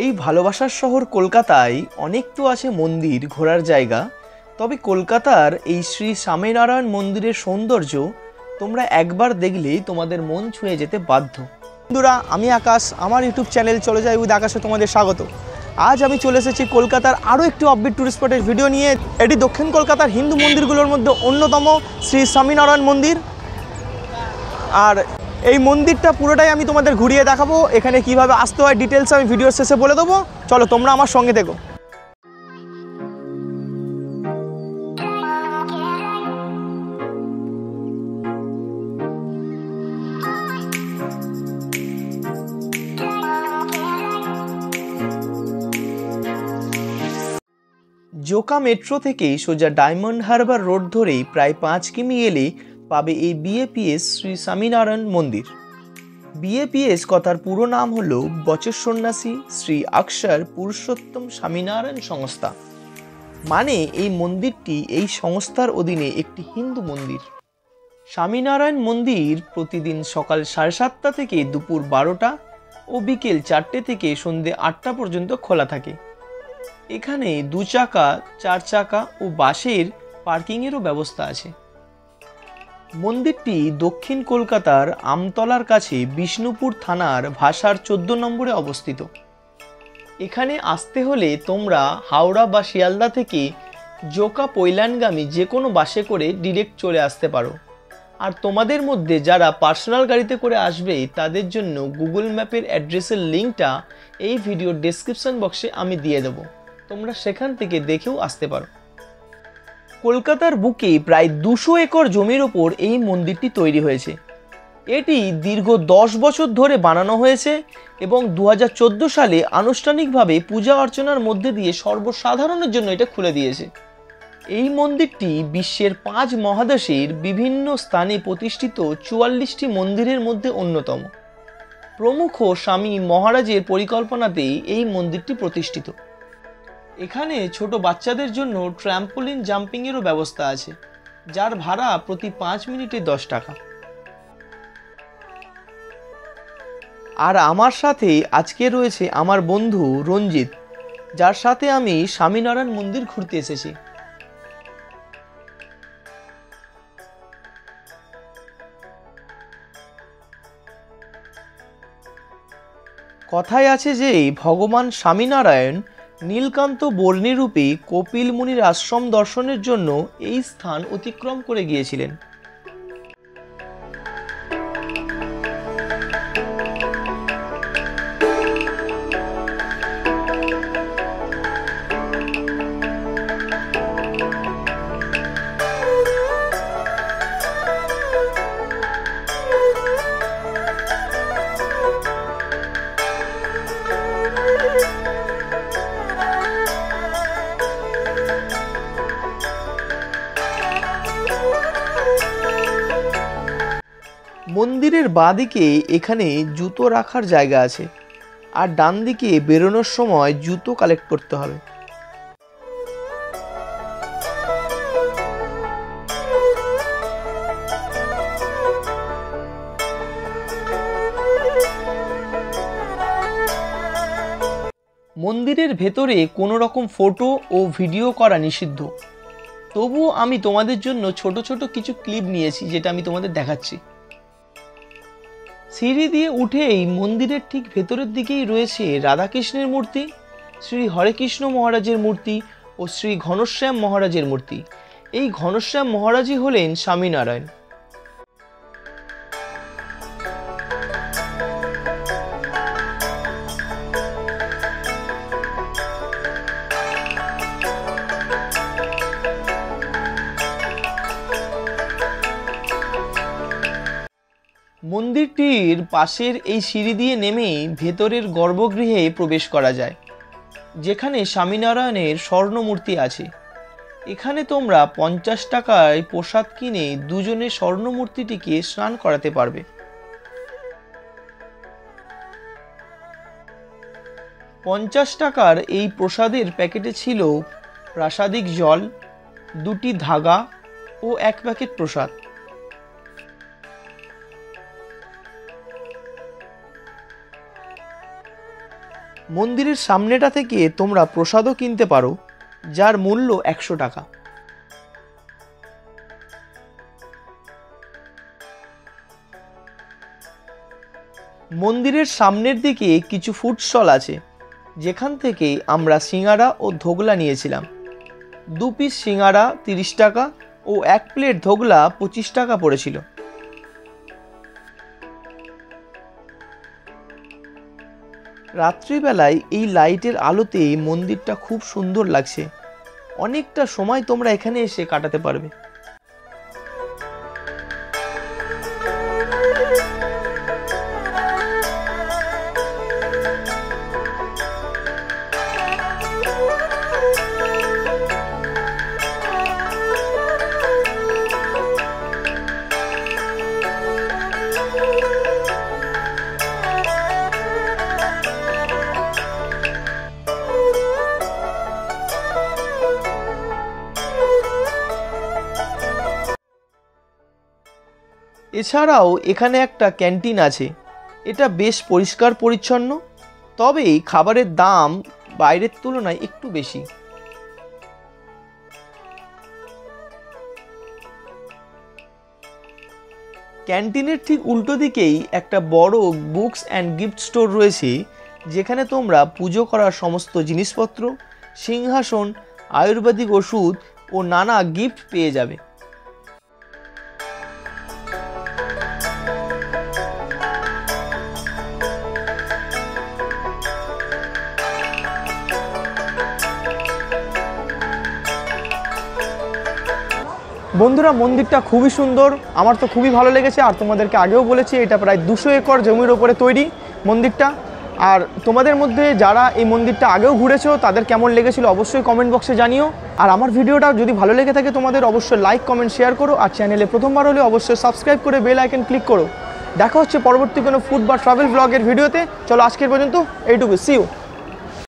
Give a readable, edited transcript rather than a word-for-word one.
এই ভালোবাসার শহর কলকাতায় অনেক তো আছে মন্দির ঘোরার জায়গা, তবে কলকাতার এই শ্রী স্বামীনারায়ণ মন্দিরের সৌন্দর্য তোমরা একবার দেখলেই তোমাদের মন ছুঁয়ে যেতে বাধ্য। বন্ধুরা, আমি আকাশ, আমার ইউটিউব চ্যানেল চলে যায় উইথ আকাশে তোমাদের স্বাগত। আজ আমি চলে এসেছি কলকাতার আরও একটি অফবিট টুরিস্ট স্পটের ভিডিও নিয়ে। এটি দক্ষিণ কলকাতার হিন্দু মন্দিরগুলোর মধ্যে অন্যতম শ্রী স্বামীনারায়ণ মন্দির। আর এই মন্দিরটা পুরোটাই আমি তোমাদের ঘুরিয়ে দেখাবো। এখানে কিভাবে আসতে হয় ডিটেলস আমি ভিডিওর শেষে বলে দেবো। চলো তোমরা আমার সঙ্গে দেখো। জোকা মেট্রো থেকে সোজা ডায়মন্ড হারবার রোড ধরেই প্রায় 5 কিমি এলে পাবে এই বিএপিএস শ্রী স্বামীনারায়ণ মন্দির। বিএপিএস কথার পুরো নাম হলো বচর সন্ন্যাসী শ্রী অক্ষর পুরুষোত্তম স্বামীনারায়ণ সংস্থা। মানে এই মন্দিরটি এই সংস্থার অধীনে একটি হিন্দু মন্দির। স্বামীনারায়ণ মন্দির প্রতিদিন সকাল 7:30 থেকে দুপুর 12টা ও বিকেল 4টে থেকে সন্ধ্যে 8টা পর্যন্ত খোলা থাকে। এখানে 2 চাকা, 4 চাকা ও বাসের পার্কিংয়েরও ব্যবস্থা আছে। মন্দিরটি দক্ষিণ কলকাতার আমতলার কাছে বিষ্ণুপুর থানার ভাষার 14 নম্বরে অবস্থিত। এখানে আসতে হলে তোমরা হাওড়া বা শিয়ালদা থেকে জোকা পৈলানগামী যে কোনো বাসে করে ডিরেক্ট চলে আসতে পারো। আর তোমাদের মধ্যে যারা পার্সোনাল গাড়িতে করে আসবে তাদের জন্য গুগল ম্যাপের অ্যাড্রেসের লিঙ্কটা এই ভিডিওর ডেসক্রিপশন বক্সে আমি দিয়ে দেবো, তোমরা সেখান থেকে দেখেও আসতে পারো। কলকাতার বুকে প্রায় 200 একর জমির ওপর এই মন্দিরটি তৈরি হয়েছে। এটি দীর্ঘ 10 বছর ধরে বানানো হয়েছে এবং 2014 সালে আনুষ্ঠানিকভাবে পূজা অর্চনার মধ্যে দিয়ে সর্বসাধারণের জন্য এটা খুলে দিয়েছে। এই মন্দিরটি বিশ্বের 5 মহাদেশের বিভিন্ন স্থানে প্রতিষ্ঠিত 44টি মন্দিরের মধ্যে অন্যতম। প্রমুখ স্বামী মহারাজের পরিকল্পনাতেই এই মন্দিরটি প্রতিষ্ঠিত। এখানে ছোট বাচ্চাদের জন্য ট্র্যাম্পোলিন জাম্পিংয়েরও ব্যবস্থা আছে, যার ভাড়া প্রতি 5 মিনিটে 10 টাকা। আর আমার সাথে আজকে রয়েছে আমার বন্ধু রঞ্জিত, যার সাথে আমি স্বামীনারায়ণ মন্দির ঘুরতে এসেছি। কথায় আছে যে ভগবান স্বামীনারায়ণ নীলকান্ত বর্ণী রূপে কপিল মুনির আশ্রম দর্শনের জন্য এই স্থান অতিক্রম করে গিয়েছিলেন। মন্দিরের বাঁদিকে এখানে জুতো রাখার জায়গা আছে, আর ডান দিকে বেরোনোর সময় জুতো কালেক্ট করতে হবে। মন্দিরের ভেতরে কোনো রকম ফটো ও ভিডিও করা নিষিদ্ধ, তবুও আমি তোমাদের জন্য ছোট ছোট কিছু ক্লিপ নিয়েছি যেটা আমি তোমাদের দেখাচ্ছি। সিঁড়ি দিয়ে উঠেই মন্দিরের ঠিক ভেতরের দিকেই রয়েছে রাধাকৃষ্ণের মূর্তি, শ্রী হরেকৃষ্ণ মহারাজের মূর্তি ও শ্রী ঘনশ্যাম মহারাজের মূর্তি। এই ঘনশ্যাম মহারাজই হলেন স্বামীনারায়ণ। মন্দিরটির পাশের এই সিঁড়ি দিয়ে নেমেই ভেতরের গর্ভগৃহে প্রবেশ করা যায়, যেখানে স্বামীনারায়ণের স্বর্ণমূর্তি আছে। এখানে তোমরা 50 টাকায় প্রসাদ কিনে দুজনে স্বর্ণমূর্তিটিকে স্নান করাতে পারবে। পঞ্চাশ টাকার এই প্রসাদের প্যাকেটে ছিল প্রাসাদিক জল, 2টি ধাগা ও 1 প্যাকেট প্রসাদ। মন্দিরের সামনেটা থেকে তোমরা প্রসাদও কিনতে পারো, যার মূল্য 100 টাকা। মন্দিরের সামনের দিকে কিছু ফুড স্টল আছে, যেখান থেকে আমরা সিঙ্গারা ও ধোগলা নিয়েছিলাম। 2 পিস সিঙ্গারা 30 টাকা ও 1 প্লেট ধোগলা 25 টাকা পড়েছিল। রাত্রিবেলায় এই লাইটের আলোতে মন্দিরটা খুব সুন্দর লাগছে। অনেকটা সময় তোমরা এখানে এসে কাটাতে পারবে। এছাড়াও এখানে একটা ক্যান্টিন আছে, এটা বেশ পরিষ্কার পরিচ্ছন্ন, তবে খাবারের দাম বাইরের তুলনায় একটু বেশি। ক্যান্টিনের ঠিক উল্টো দিকেই একটা বড় বুকস অ্যান্ড গিফট স্টোর রয়েছে, যেখানে তোমরা পুজো করার সমস্ত জিনিসপত্র, সিংহাসন, আয়ুর্বেদিক ওষুধ ও নানা গিফট পেয়ে যাবে। বন্ধুরা, মন্দিরটা খুবই সুন্দর, আমার তো খুবই ভালো লেগেছে। আর তোমাদেরকে আগেও বলেছি, এটা প্রায় 200 একর জমির ওপরে তৈরি মন্দিরটা। আর তোমাদের মধ্যে যারা এই মন্দিরটা আগেও ঘুরেছো, তাদের কেমন লেগেছিল অবশ্যই কমেন্ট বক্সে জানিও। আর আমার ভিডিওটা যদি ভালো লেগে থাকে তোমাদের, অবশ্যই লাইক কমেন্ট শেয়ার করো। আর চ্যানেলে প্রথমবার হলে অবশ্যই সাবস্ক্রাইব করে বেল আইকন ক্লিক করো। দেখা হচ্ছে পরবর্তী কোনো ফুড বা ট্রাভেল ব্লগের ভিডিওতে। চলো আজকের পর্যন্ত এইটুকু, সি ইউ।